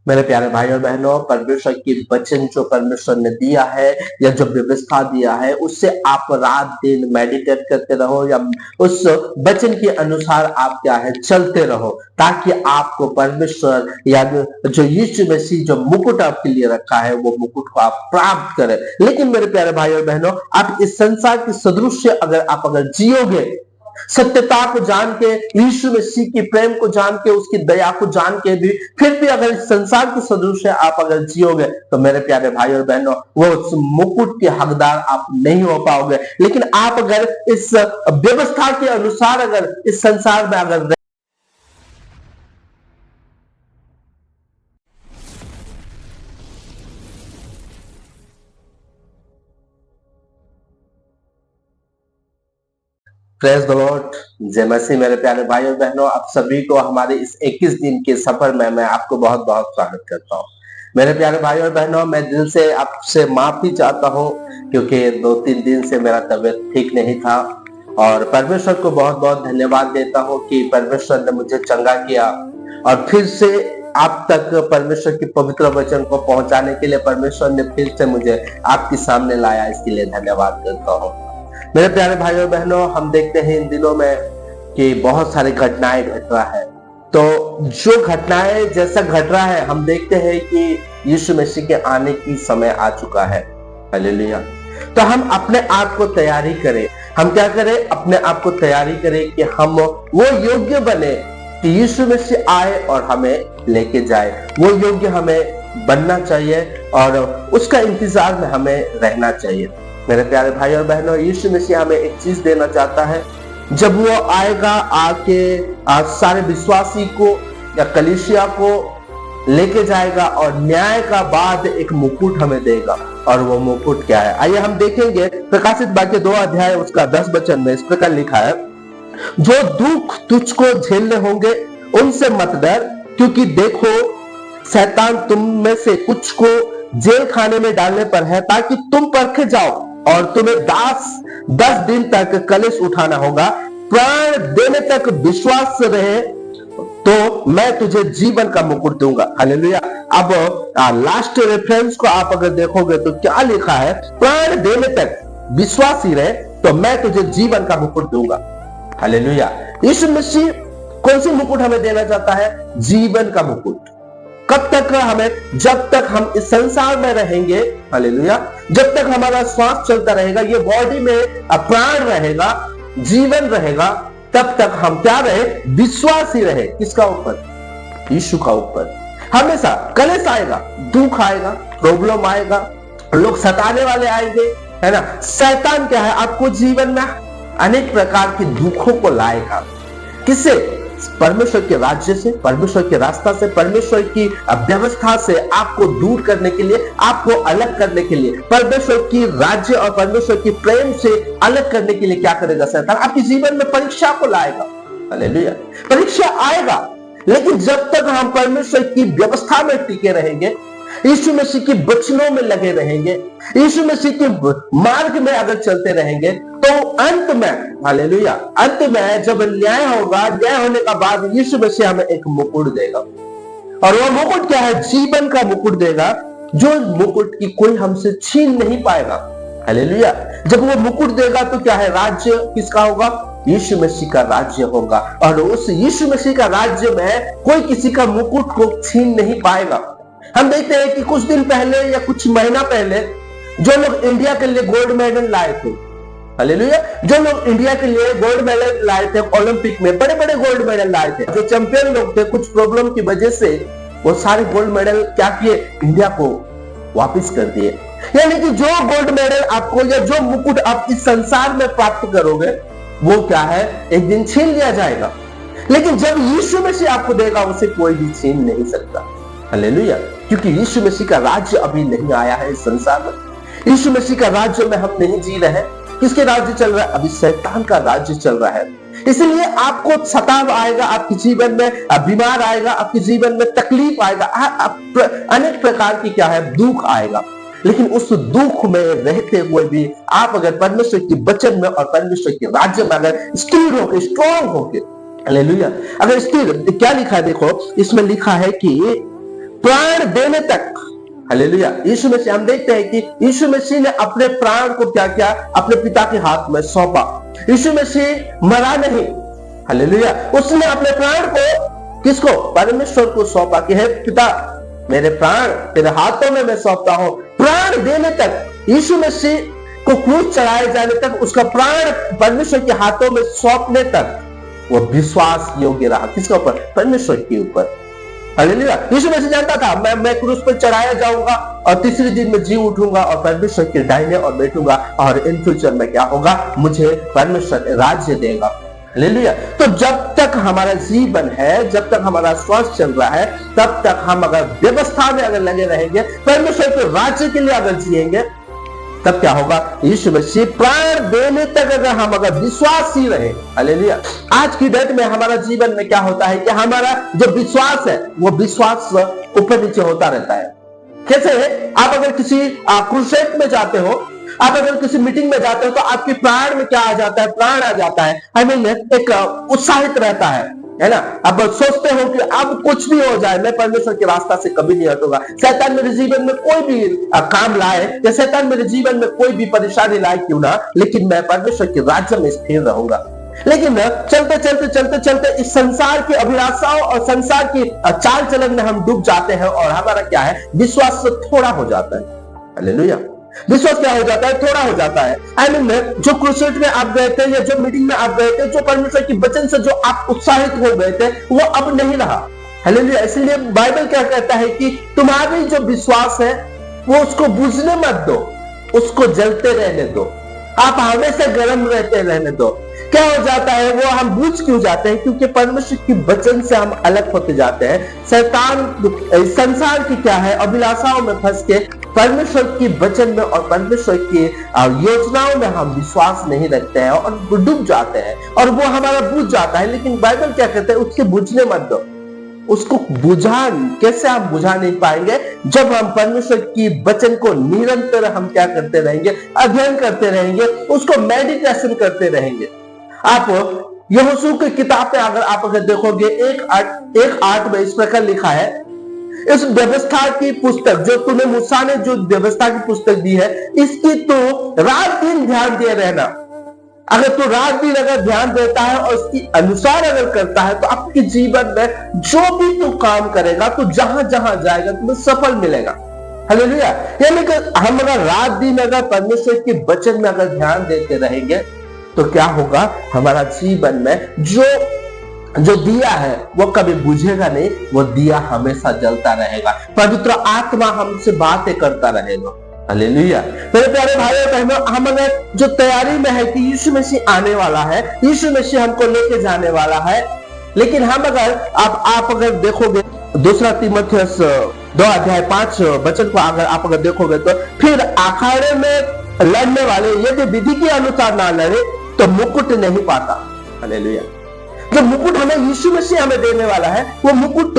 मेरे प्यारे भाई और बहनों, परमेश्वर की वचन जो परमेश्वर ने दिया है या जो व्यवस्था दिया है, उससे आप रात दिन मेडिटेट करते रहो या उस वचन के अनुसार आप क्या है चलते रहो, ताकि आपको परमेश्वर या जो यीशु मसीह जो मुकुट आपके लिए रखा है वो मुकुट को आप प्राप्त करें। लेकिन मेरे प्यारे भाई और बहनों, आप इस संसार के सदृश अगर जियोगे, सत्यता को जान के, यीशु मसीह की प्रेम को जान के, उसकी दया को जान के भी फिर भी अगर इस संसार के सदृश आप अगर जियोगे, तो मेरे प्यारे भाई और बहनों, वो उस मुकुट के हकदार आप नहीं हो पाओगे। लेकिन आप अगर इस व्यवस्था के अनुसार अगर इस संसार में अगर प्रेज द लॉर्ड, जय मसीह। मेरे प्यारे भाई और बहनों, आप सभी को हमारे इस 21 दिन के सफर में मैं आपको बहुत बहुत स्वागत करता हूँ। मेरे प्यारे भाई और बहनों, मैं दिल से आपसे माफी चाहता हूँ क्योंकि 2-3 दिन से मेरा तबीयत ठीक नहीं था, और परमेश्वर को बहुत बहुत धन्यवाद देता हूँ कि परमेश्वर ने मुझे चंगा किया और फिर से आप तक परमेश्वर की पवित्र वचन को पहुंचाने के लिए परमेश्वर ने फिर से मुझे आपके सामने लाया। इसके लिए धन्यवाद करता हूँ। मेरे प्यारे भाई और बहनों, हम देखते हैं इन दिनों में कि बहुत सारी घटनाएं घट रहा है। तो जो घटनाएं जैसा घट रहा है, हम देखते हैं कि यीशु मसीह के आने की समय आ चुका है। हालेलुया। तो हम अपने आप को तैयारी करें। हम क्या करें? अपने आप को तैयारी करें कि हम वो योग्य बने कि यीशु मसीह आए और हमें लेके जाए। वो योग्य हमें बनना चाहिए और उसका इंतजार में हमें रहना चाहिए। मेरे प्यारे भाई और बहनों, यीशु मसीह हमें एक चीज देना चाहता है। जब वो आएगा, आके सारे विश्वासी को या कलीसिया को लेके जाएगा और न्याय का बाद एक मुकुट हमें देगा। और वो मुकुट क्या है? आइए हम देखेंगे। प्रकाशित वाक्य 2 अध्याय उसका 10 वचन में इस प्रकार लिखा है, जो दुख तुझको झेलने होंगे उनसे मत डर, क्योंकि देखो शैतान तुम में से कुछ को जेल खाने में डालने पर है, ताकि तुम परखे जाओ और तुम्हें 10 दिन तक कलश उठाना होगा। प्राण देने तक विश्वास रहे तो मैं तुझे जीवन का मुकुट दूंगा। हालेलुया। अब लास्ट रेफरेंस को आप अगर देखोगे तो क्या लिखा है? प्राण देने तक विश्वासी रहे तो मैं तुझे जीवन का मुकुट दूंगा। हालेलुया। यीशु मसीह कौन सी मुकुट हमें देना चाहता है? जीवन का मुकुट। कब तक? हमें जब तक हम इस संसार में रहेंगे। हालेलुया। जब तक हमारा श्वास चलता रहेगा, ये बॉडी में प्राण रहेगा, जीवन रहेगा, तब तक हम क्या रहे? विश्वासी रहे। किसका ऊपर? यीशु का ऊपर। हमेशा कलेश आएगा, दुख आएगा, प्रॉब्लम आएगा, लोग सताने वाले आएंगे, है ना। शैतान क्या है? आपको जीवन में अनेक प्रकार के दुखों को लाएगा। किससे? परमेश्वर के राज्य से, परमेश्वर के रास्ता से, परमेश्वर की व्यवस्था से आपको दूर करने के लिए, आपको अलग करने के लिए, परमेश्वर की राज्य और परमेश्वर की प्रेम से अलग करने के लिए क्या करेगा शैतान? आपके जीवन में परीक्षा को लाएगा। हालेलुया। परीक्षा आएगा, लेकिन जब तक हम परमेश्वर की व्यवस्था में टिके रहेंगे, यीशु मसीह के वचनों में लगे रहेंगे, यीशु मसीह के मार्ग में अगर चलते रहेंगे, तो अंत में, हालेलुया, अंत में जब न्याय होगा, न्याय होने का बाद यीशु मसीह हमें एक मुकुट देगा। और वो मुकुट क्या है? जीवन का मुकुट देगा, जो मुकुट की कोई हमसे छीन नहीं पाएगा। हालेलुया। जब वो मुकुट देगा तो क्या है? राज्य किसका होगा? यीशु मसीह का राज्य होगा। और उस यीशु मसीह का राज्य में कोई किसी का मुकुट को छीन नहीं पाएगा। हम देखते हैं कि कुछ दिन पहले या कुछ महीना पहले जो लोग इंडिया के लिए गोल्ड मेडल लाए थे, हालेलुया, जो लोग इंडिया के लिए गोल्ड मेडल लाए थे ओलंपिक में, बड़े बड़े गोल्ड मेडल लाए थे, जो चैंपियन लोग थे, कुछ प्रॉब्लम की वजह से वो सारे गोल्ड मेडल क्या किए? इंडिया को वापस कर दिए। यानी कि जो गोल्ड मेडल आपको या जो मुकुट आप इस संसार में प्राप्त करोगे, वो क्या है? एक दिन छीन लिया जाएगा। लेकिन जब यीशु मसीह आपको देगा, उसे कोई भी छीन नहीं सकता। हालेलुया। क्योंकि यीशु मसीह का राज्य अभी नहीं आया है इस संसार में। यीशु मसीह का राज्य में हम नहीं जी रहे हैं। किसके राज्य चल रहा है? अभी शैतान का राज्य चल रहा है। इसलिए आपको सताव आएगा, आपके जीवन में बीमार आएगा, आपके जीवन में तकलीफ आएगा, अनेक प्रकार की क्या है? दुख आएगा। लेकिन उस दुख में रहते हुए भी आप अगर परमेश्वर के वचन में और परमेश्वर के राज्य में अगर स्थिर होकर, स्ट्रॉन्ग होकर, हालेलुया, अगर स्थिर, क्या लिखा है? देखो, इसमें लिखा है कि प्राण देने तक। हालेलुया। यीशु मसीह, हम देखते हैं कि यीशु मसीह ने अपने प्राण को क्या किया, अपने पिता के हाथ में सौंपा। यीशु मसीह मरा नहीं। हालेलुया। उसने अपने प्राण को किसको? परमेश्वर को सौंपा कि हे पिता, मेरे प्राण तेरे हाथों में मैं सौंपता हूं। प्राण देने तक, यीशु मसीह को क्रूस चढ़ाए जाने तक, उसका प्राण परमेश्वर के हाथों में सौंपने तक वो विश्वास योग्य रहा। किसके ऊपर? परमेश्वर के ऊपर। हालेलुया। यीशु मसीह जानता था मैं क्रूस पर चढ़ाया जाऊंगा और तीसरे दिन में जी उठूंगा और परमेश्वर के दाहिने और बैठूंगा और इन फ्यूचर में क्या होगा, मुझे परमेश्वर राज्य देगा। हालेलुया। तो जब तक हमारा जीवन है, जब तक हमारा स्वास्थ्य चल रहा है, तब तक हम अगर व्यवस्था में अगर लगे रहेंगे, परमेश्वर के राज्य के लिए अगर जिएंगे, तब क्या होगा? यीशु मसीह प्राण देने तक अगर विश्वासी रहे। हालेलुया। आज की डेट में हमारा जीवन में क्या होता है कि हमारा जो विश्वास है वो विश्वास ऊपर नीचे होता रहता है। कैसे है? आप अगर किसी क्रूसेड में जाते हो, आप अगर किसी मीटिंग में जाते हो, तो आपके प्राण में क्या आ जाता है? प्राण आ जाता है। आई मीन एक उत्साहित रहता है ना। अब सोचते हो कि अब कुछ भी हो जाए, मैं परमेश्वर के रास्ता से कभी नहीं हटूंगा। शैतान मेरे जीवन में कोई भी काम लाए या शैतान मेरे जीवन में कोई भी परेशानी लाए क्यों ना, लेकिन मैं परमेश्वर के राज्य में स्थिर रहूंगा। लेकिन चलते चलते चलते चलते इस संसार की अभिलाषाओं और संसार की चाल चलन में हम डूब जाते हैं और हमारा क्या है? विश्वास थोड़ा हो जाता है। हालेलुया। विश्वास क्या हो जाता है? थोड़ा हो जाता है। आई मीन जो क्रूसेड में आप गए थे या जो मीटिंग में आप गए थे, जो परमेश्वर के वचन से जो आप उत्साहित हो गए थे, वो अब नहीं रहा। हालेलुया। इसलिए बाइबल क्या कहता है कि तुम्हारी जो विश्वास है वो उसको बुझने मत दो, उसको जलते रहने दो। आप हमेशा गर्म रहने दो। क्या हो जाता है? वो हम बुझ क्यों जाते हैं? क्योंकि परमेश्वर की वचन से हम अलग होते जाते हैं। शैतान संसार की क्या है? अभिलाषाओं में फंस के परमेश्वर की वचन में और परमेश्वर की योजनाओं में हम विश्वास नहीं रखते हैं और डूब जाते हैं और वो हमारा बुझ जाता है। लेकिन बाइबल क्या कहते हैं? उसके बुझने मत दो, उसको बुझा। कैसे आप बुझा नहीं पाएंगे? जब हम परमेश्वर की वचन को निरंतर हम क्या करते रहेंगे? अध्ययन करते रहेंगे, उसको मेडिटेशन करते रहेंगे। आप यहोशू की किताब पे अगर देखोगे 1:8 में इस प्रकार लिखा है, इस व्यवस्था की पुस्तक जो तुम्हें मूसा ने जो व्यवस्था की पुस्तक दी है, इसकी तो रात दिन ध्यान दिए रहना। अगर तू रात दिन अगर ध्यान देता है और उसके अनुसार अगर करता है, तो आपके जीवन में जो भी तू काम करेगा, तो जहां जहां जाएगा तुम्हें सफल मिलेगा। हालेलुया। यानी कि हम अगर रात दिन अगर परमेश्वर के वचन में अगर ध्यान देते रहेंगे, तो क्या होगा? हमारा जीवन में जो दिया है वो कभी बुझेगा नहीं, वो दिया हमेशा जलता रहेगा। पवित्र आत्मा हमसे बातें करता रहेगा। हालेलुया। मेरे प्यारे भाई और बहनों, हम अगर जो तैयारी में है कि यीशु मसीह आने वाला है, यीशु मसीह हमको लेके जाने वाला है, लेकिन हम अगर आप अगर देखोगे 2 तीमुथियुस 2:5 को अगर देखोगे, तो फिर अखाड़े में लड़ने वाले यदि विधि के अनुसार ना लड़े तो मुकुट नहीं पाता। हालेलुया। जो मुकुट हमें यीशु मसीह हमें देने वाला है, वो मुकुट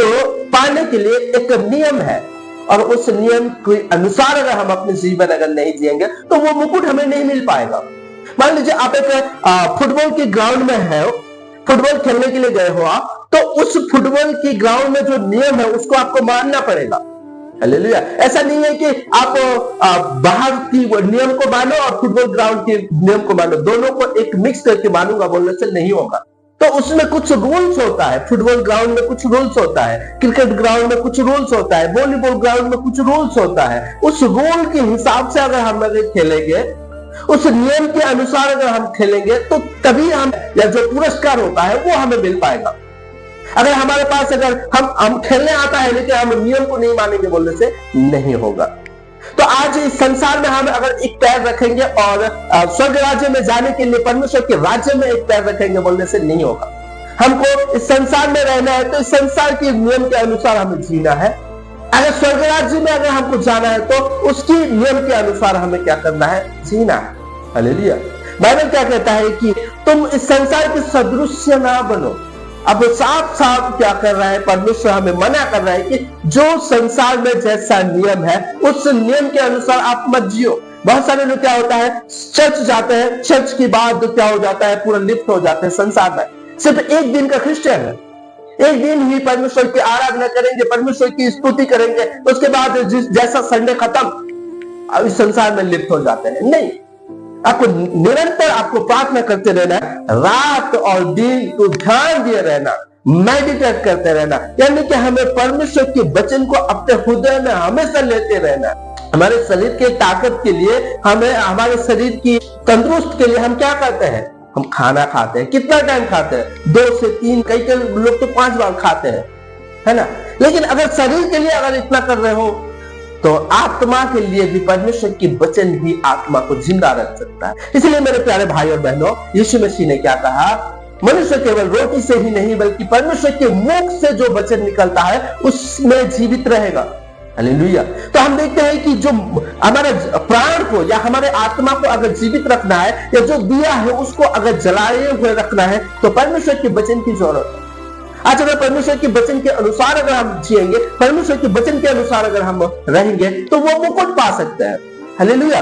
पाने के लिए एक नियम है और उस नियम के अनुसार अगर हम अपने जीवन अगर नहीं जिएंगे, तो वो मुकुट हमें नहीं मिल पाएगा। मान लीजिए आप एक फुटबॉल के ग्राउंड में है, फुटबॉल खेलने के लिए गए हो आप, तो उस फुटबॉल की ग्राउंड में जो नियम है उसको आपको मानना पड़ेगा। हालेलुया। ऐसा नहीं है कि आप बाहर की नियम को मानो और फुटबॉल ग्राउंड के नियम को मानो, दोनों को एक मिक्स करके मानूंगा बोलने से नहीं होगा। तो उसमें कुछ रूल्स होता है। फुटबॉल ग्राउंड में कुछ रूल्स होता है, क्रिकेट ग्राउंड में कुछ रूल्स होता है, वॉलीबॉल ग्राउंड में कुछ रूल्स होता है। उस रूल के हिसाब से अगर हम खेलेंगे, उस नियम के अनुसार अगर हम खेलेंगे, तो तभी हम या जो पुरस्कार होता है वो हमें मिल पाएगा। अगर हमारे पास अगर हम खेलने आता है लेकिन हम नियम को नहीं मानेंगे बोलने से नहीं होगा। तो आज इस संसार में हम अगर एक पैर रखेंगे और स्वर्ग राज्य में जाने के लिए परमेश्वर के राज्य में एक पैर रखेंगे बोलने से नहीं होगा। हमको इस संसार में रहना है, तो इस संसार के नियम के अनुसार हमें जीना है। अगर स्वर्ग राज्य में अगर हमको जाना है, तो उसकी नियम के अनुसार हमें क्या करना है? जीना है। हालेलुया। बाइबल क्या कहता है कि तुम इस संसार के सदृश्य ना बनो। अब साफ साफ क्या कर रहा है? परमेश्वर हमें मना कर रहा है कि जो संसार में जैसा नियम है, उस नियम के अनुसार आप मत जियो। बहुत सारे लोग क्या होता है, चर्च जाते हैं, चर्च के बाद क्या हो जाता है, पूरा लिप्त हो जाते हैं संसार में। सिर्फ एक दिन का क्रिश्चियन है, एक दिन ही परमेश्वर की आराधना करेंगे, परमेश्वर की स्तुति करेंगे, उसके बाद जैसा संडे खत्म इस संसार में लिप्त हो जाते हैं। नहीं, आपको निरंतर आपको प्रार्थना करते रहना है, रात और दिन को ध्यान दिए रहना, मेडिटेट करते रहना, यानी कि हमें परमेश्वर के वचन को अपने हृदय में हमेशा लेते रहना। हमारे शरीर के ताकत के लिए, हमें हमारे शरीर की तंदुरुस्त के लिए हम क्या करते हैं? हम खाना खाते हैं। कितना टाइम खाते हैं? 2 से 3, कई लोग तो 5 बार खाते हैं, है ना। लेकिन अगर शरीर के लिए अगर इतना कर रहे हो, तो आत्मा के लिए भी परमेश्वर की वचन ही आत्मा को जिंदा रख सकता है। इसलिए मेरे प्यारे भाई और बहनों, यीशु मसीह ने क्या कहा? मनुष्य केवल रोटी से ही नहीं बल्कि परमेश्वर के मुख से जो वचन निकलता है उसमें जीवित रहेगा। हालेलुया। तो हम देखते हैं कि जो हमारे प्राण को या हमारे आत्मा को अगर जीवित रखना है, या जो दिया है उसको अगर जलाए हुए रखना है, तो परमेश्वर के वचन की जरूरत है। आज अगर परमेश्वर के वचन के अनुसार अगर हम जिएंगे, परमेश्वर के वचन के अनुसार अगर हम रहेंगे, तो वो मुकुट पा सकते हैं। हालेलुया।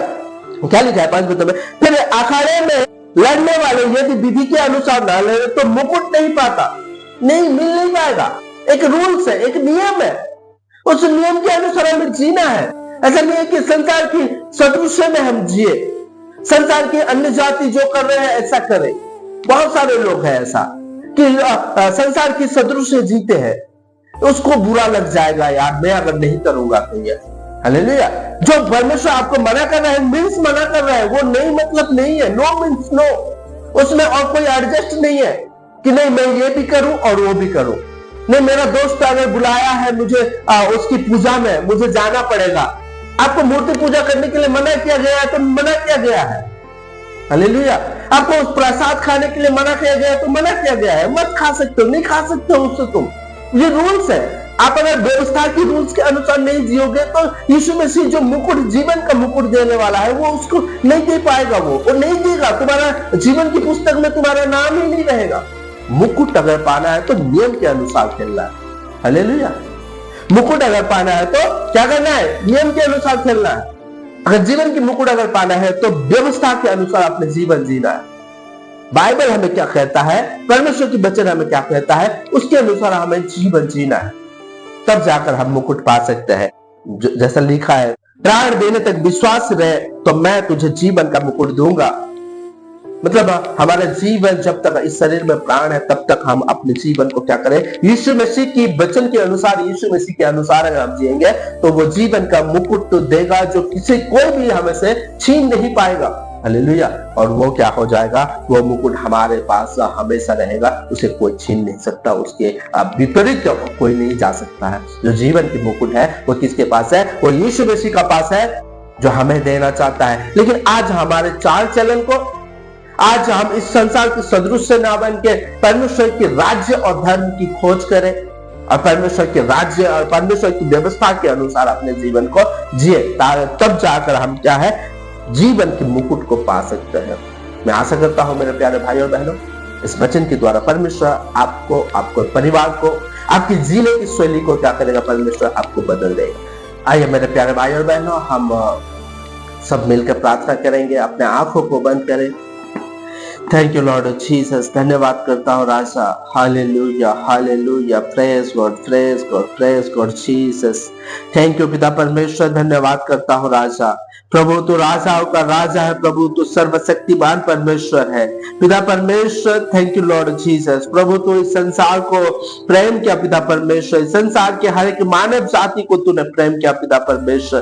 क्या लिखा है 5 वचन में? फिर अखाड़े में लड़ने वाले यदि विधि के अनुसार ना लड़े तो मुकुट नहीं पाता, नहीं मिल नहीं पाएगा। एक रूल्स है, एक नियम है, उस नियम के अनुसार हमें जीना है। ऐसा नहीं है कि संसार की सदृश्य में हम जिए, संसार के अन्य जाति जो कर रहे हैं ऐसा करें। बहुत सारे लोग हैं ऐसा कि संसार की सदृश्य जीते हैं, उसको बुरा लग जाएगा, यार मैं अगर नहीं करूंगा तो ये। हालेलुया। जो परमेश्वर आपको मना कर रहा है, मीन्स मना कर रहा है, वो नहीं मतलब नहीं है। नो मीन्स नो, उसमें और कोई एडजस्ट नहीं है कि नहीं मैं ये भी करूं और वो भी करूं। नहीं, मेरा दोस्त अगर बुलाया है मुझे उसकी पूजा में, मुझे जाना पड़ेगा। आपको मूर्ति पूजा करने के लिए मना किया गया है तो मना किया गया है। हालेलुया। आपको प्रसाद खाने के लिए मना किया गया है तो मना किया गया है। मत खा सकते हो, नहीं खा सकते हो उससे तुम, ये रूल्स है। आप अगर व्यवस्था की रूल्स के अनुसार नहीं जियोगे तो यीशु मसीह जो मुकुट, जीवन का मुकुट देने वाला है, वो उसको नहीं दे पाएगा। वो नहीं देगा। तुम्हारा जीवन की पुस्तक में तुम्हारा नाम ही नहीं रहेगा। मुकुट अगर पाना है तो नियम के अनुसार खेलना है। हालेलुया। मुकुट अगर पाना है तो क्या करना है? नियम के अनुसार खेलना है। अगर जीवन की मुकुट अगर पाना है तो व्यवस्था के अनुसार अपने जीवन जीना है। बाइबल हमें क्या कहता है, परमेश्वर की वचन हमें क्या कहता है, उसके अनुसार हमें जीवन जीना है, तब जाकर हम मुकुट पा सकते हैं। जैसा लिखा है, प्राण देने तक विश्वास रहे तो मैं तुझे जीवन का मुकुट दूंगा। मतलब हमारा जीवन जब तक इस शरीर में प्राण है तब तक हम अपने जीवन को क्या करें? यीशु मसीह की वचन के अनुसार, यीशु मसीह के अनुसार अगर हम जिएंगे तो वो जीवन का मुकुट तो देगा जो किसी कोई भी हमें से छीन नहीं पाएगा। हालेलुया। और वो क्या हो जाएगा? वो मुकुट हमारे पास हमेशा रहेगा, उसे कोई छीन नहीं सकता, उसके विपरीत कोई नहीं जा सकता है। जो जीवन की मुकुट है वो किसके पास है? वो यीशु मसीह का पास है, जो हमें देना चाहता है। लेकिन आज हमारे चाल चलन को, आज हम इस संसार के सदृश्य ना बन के परमेश्वर के राज्य और धर्म की खोज करें और परमेश्वर के राज्य और परमेश्वर की व्यवस्था के अनुसार अपने जीवन को जिए, तब जाकर हम क्या है? जीवन के मुकुट को पा सकते हैं। मैं आशा करता हूं मेरे प्यारे भाई और बहनों, इस वचन के द्वारा परमेश्वर आपको, आपको परिवार को, आपकी जीने की शैली को क्या करेगा? परमेश्वर आपको बदल देगा। आइए मेरे प्यारे भाई और बहनों, हम सब मिलकर प्रार्थना करेंगे। अपने आंखों को बंद करें। Thank you Lord Jesus. धन्यवाद करता हूँ राजा। Hallelujah, hallelujah. Praise God, praise God, praise God Jesus. Thank you पिता परमेश्वर। धन्यवाद करता हूँ राजा। प्रभु तो राजाओं का राजा है, प्रभु तो सर्वशक्तिमान परमेश्वर है पिता परमेश्वर। Thank you Lord Jesus. प्रभु तो इस संसार को प्रेम किया पिता परमेश्वर, इस संसार के हर एक मानव जाति को तूने प्रेम किया पिता परमेश्वर।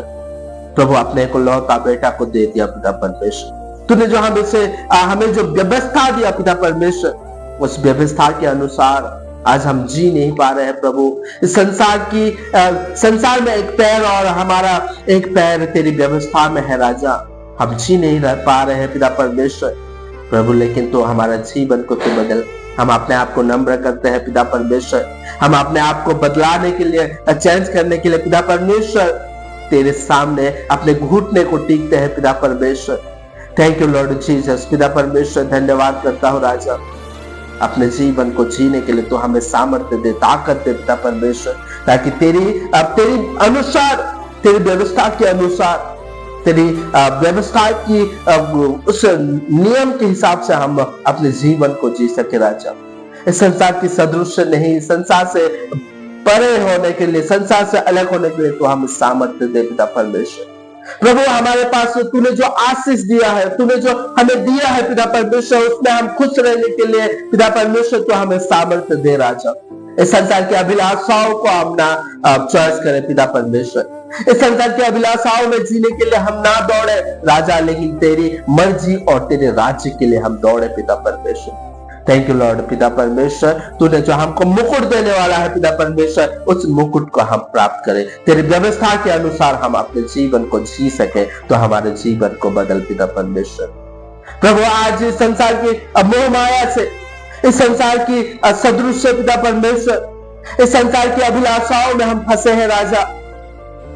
प्रभु अपने को लौता बेटा को दे दिया पिता परमेश्वर। तूने जो हमें जो व्यवस्था दिया पिता परमेश्वर, उस व्यवस्था के अनुसार आज हम जी नहीं पा रहे हैं प्रभु। इस संसार में एक पैर और हमारा एक पैर तेरी व्यवस्था में है राजा। हम जी नहीं रह पा रहे हैं पिता परमेश्वर प्रभु, लेकिन तो हमारा जीवन को तू बदल। हम अपने आप को नम्र करते हैं पिता परमेश्वर। हम अपने आप को बदलाने के लिए, चेंज करने के लिए पिता परमेश्वर तेरे सामने अपने घुटने को टीकते हैं पिता परमेश्वर। Thank you Lord Jesus. पिता परमेश्वर धन्यवाद करता हूँ राजा। अपने जीवन को जीने के लिए तो हमें सामर्थ्य दे, ताकत दे पिता परमेश्वर, ताकि तेरी अनुसार, तेरी व्यवस्था के अनुसार, तेरी व्यवस्था की उस नियम के हिसाब से हम अपने जीवन को जी सके राजा। इस संसार की सदृश नहीं, संसार से परे होने के लिए, संसार से अलग होने के लिए तो हमें सामर्थ्य दे पिता परमेश्वर। प्रभु हमारे पास तूने जो आशीष दिया है, तूने जो हमें दिया है पिता परमेश्वर, उसमें हम खुश रहने के लिए पिता परमेश्वर तो हमें सामर्थ्य दे राजा। इस संसार की अभिलाषाओं को हम ना चॉइस करें पिता परमेश्वर। इस संसार की अभिलाषाओं में जीने के लिए हम ना दौड़े राजा, लेकिन तेरी मर्जी और तेरे राज्य के लिए हम दौड़े पिता परमेश्वर। थैंक यू लॉर्ड पिता परमेश्वर, तूने जो हमको मुकुट देने वाला है पिता परमेश्वर, उस मुकुट को हम प्राप्त करें। तेरी व्यवस्था के अनुसार हम अपने जीवन को जी सके तो हमारे जीवन को बदल पिता परमेश्वर। प्रभु आज इस संसार की मोह माया से, इस संसार की सदृश पिता परमेश्वर, इस संसार की अभिलाषाओं में हम फंसे हैं राजा।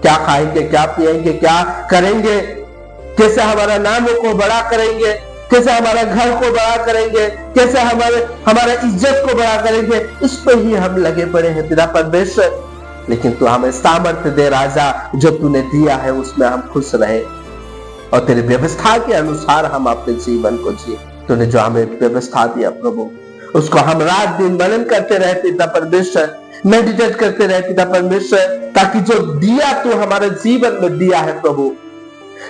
क्या खाएंगे, क्या पिएंगे, क्या करेंगे, कैसे हमारा नाम को बड़ा करेंगे, कैसे हमारा घर को बड़ा करेंगे, कैसे हमारे इज्जत को बड़ा करेंगे, इस पर ही हम लगे पड़े हैं पिता परमेश्वर। लेकिन तू हमें सामर्थ्य दे राजा, जो तूने दिया है उसमें हम खुश रहे और तेरी व्यवस्था के अनुसार हम अपने जीवन को जिए। तूने जो हमें व्यवस्था दिया प्रभु, उसको हम रात दिन मनन करते रहे पिता परमेश्वर, मेडिटेट करते रहे पिता परमेश्वर, ताकि जो दिया तू हमारे जीवन में दिया है प्रभु,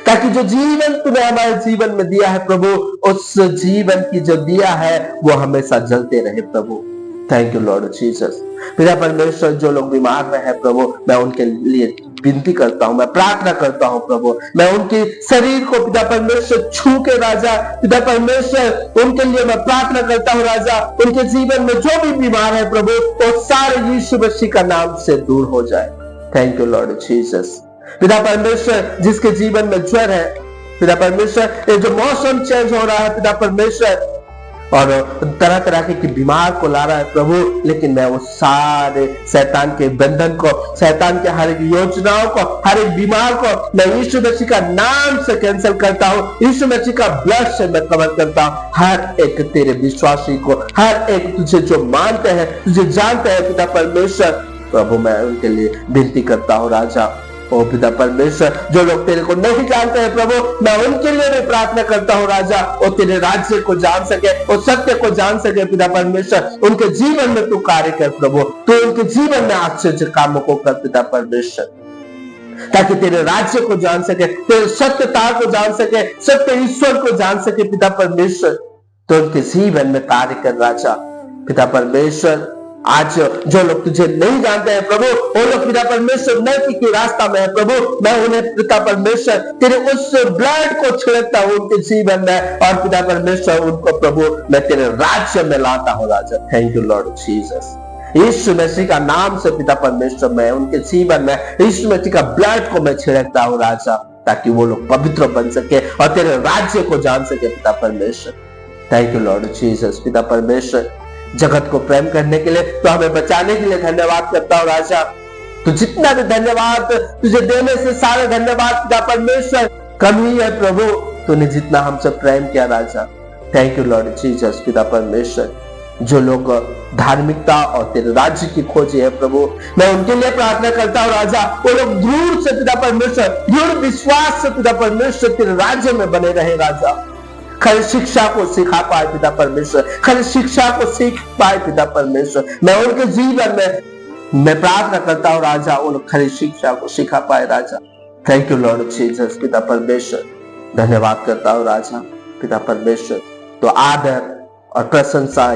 ताकि जो जीवन तूने हमारे जीवन में दिया है प्रभु, उस जीवन की जो दिया है वो हमेशा जलते रहे प्रभु। Thank you Lord Jesus. पिता परमेश्वर, जो लोग बीमार में है प्रभु, मैं उनके लिए विनती करता हूं, मैं प्रार्थना करता हूं प्रभु, मैं उनके शरीर को पिता परमेश्वर छू के राजा, पिता परमेश्वर उनके लिए मैं प्रार्थना करता हूं राजा। उनके जीवन में जो भी बीमार है प्रभु, वो सारे यीशु मसीह का नाम से दूर हो जाए। Thank you Lord Jesus. पिता परमेश्वर, जिसके जीवन में ज्वर है पिता परमेश्वर, ये जो मौसम चेंज हो रहा है पिता परमेश्वर और तरह तरह के बीमार को ला रहा है प्रभु, लेकिन मैं वो सारे शैतान के बंधन को, शैतान के हर एक योजनाओं को, हर एक बीमार को मैं यीशु मसीह का नाम से कैंसिल करता हूँ। यीशु मसीह का ब्लड से मैं कवर करता हूँ हर एक तेरे विश्वासी को, हर एक तुझे जो मानते हैं, तुझे जानते हैं पिता परमेश्वर। प्रभु मैं उनके लिए विनती करता हूँ राजा। ओ पिता परमेश्वर, जो लोग तेरे को नहीं जानते हैं प्रभु, मैं उनके लिए भी प्रार्थना करता हूँ राजा। वो तेरे राज्य को जान सके, वो सत्य को जान सके पिता परमेश्वर। उनके जीवन में तू कार्य कर प्रभु, तू उनके जीवन में आश्चर्य कामों को कर पिता परमेश्वर, ताकि तेरे राज्य को जान सके, तेरे सत्यता को जान सके, सत्य ईश्वर को जान सके पिता परमेश्वर। तो उनके जीवन में कार्य कर राजा पिता परमेश्वर। आज जो लोग तुझे नहीं जानते हैं प्रभु, वो लोग पिता परमेश्वर नैतिक के रास्ता में है प्रभु, मैं उन्हें पिता परमेश्वर तेरे उस ब्लड को छिड़कता हूं उनके जीवन में, और पिता परमेश्वर उनको प्रभु मैं तेरे राज्य में लाता हूं राजा। Thank you Lord Jesus. Yeshu Masih का नाम से पिता परमेश्वर, मैं उनके जीवन में यीशु मसीह का ब्लड को मैं छिड़कता हूं राजा, ताकि वो लोग पवित्र बन सके और तेरे राज्य को जान सके पिता परमेश्वर। Thank you Lord Jesus. पिता परमेश्वर, जगत को प्रेम करने के लिए, तो हमें बचाने के लिए धन्यवाद करता हूँ राजा। तो जितना भी धन्यवाद तुझे देने से सारे धन्यवाद पिता परमेश्वर कम ही है प्रभु, तूने जितना हमसे प्रेम किया राजा। Thank you Lord Jesus. पिता परमेश्वर, जो लोग धार्मिकता और तेरे राज्य की खोजी है प्रभु, मैं उनके लिए प्रार्थना करता हूँ राजा। वो लोग दृढ़ से पिता परमेश्वर, दृढ़ विश्वास से पिता परमेश्वर तेरे राज्य में बने रहे राजा। खरी शिक्षा को सिखा पाए पिता परमेश्वर, खरी शिक्षा को सीख पाए पिता परमेश्वर। मैं उनके जीवन में मैं प्रार्थना करता हूँ राजा, उन खरी शिक्षा को सिखा पाए राजा। Thank you Lord Jesus. पिता परमेश्वर, धन्यवाद करता हूँ राजा पिता परमेश्वर। तो आदर और प्रशंसा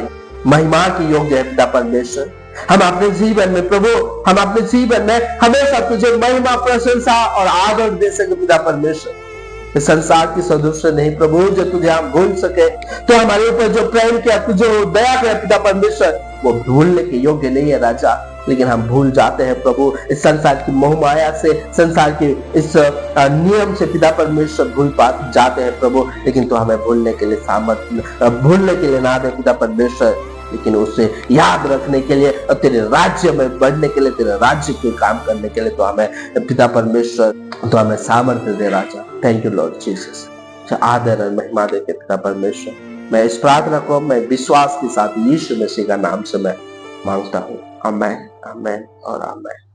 महिमा की योग्य है पिता परमेश्वर। हम अपने जीवन में प्रभु, हम अपने जीवन में हमेशा तुझे महिमा, प्रशंसा और आदर दे सके पिता परमेश्वर। संसार की सदृश नहीं प्रभु, जो तुझे हम भूल सके, तो हमारे ऊपर जो प्रेम किया, तुझे दया किया पिता परमेश्वर, वो भूलने के योग्य नहीं है राजा। लेकिन हम भूल जाते हैं प्रभु, इस संसार की मोह माया से, संसार के इस नियम से पिता परमेश्वर भूल जाते हैं प्रभु। लेकिन तो हमें भूलने के लिए सामर्थ्य, भूलने के लिए ना दे पिता परमेश्वर, लेकिन उसे याद रखने के लिए और तेरे राज्य में बढ़ने के लिए, तेरे राज्य के काम करने के लिए तो हमें पिता परमेश्वर, तो हमें सामर्थ्य दे राजा। Thank you Lord Jesus. आदर और महिमा दे के पिता परमेश्वर, मैं इस प्रार्थना को मैं विश्वास के साथ यीशु मसीह का नाम से मैं मांगता हूँ। आमेन, आमेन और आमेन।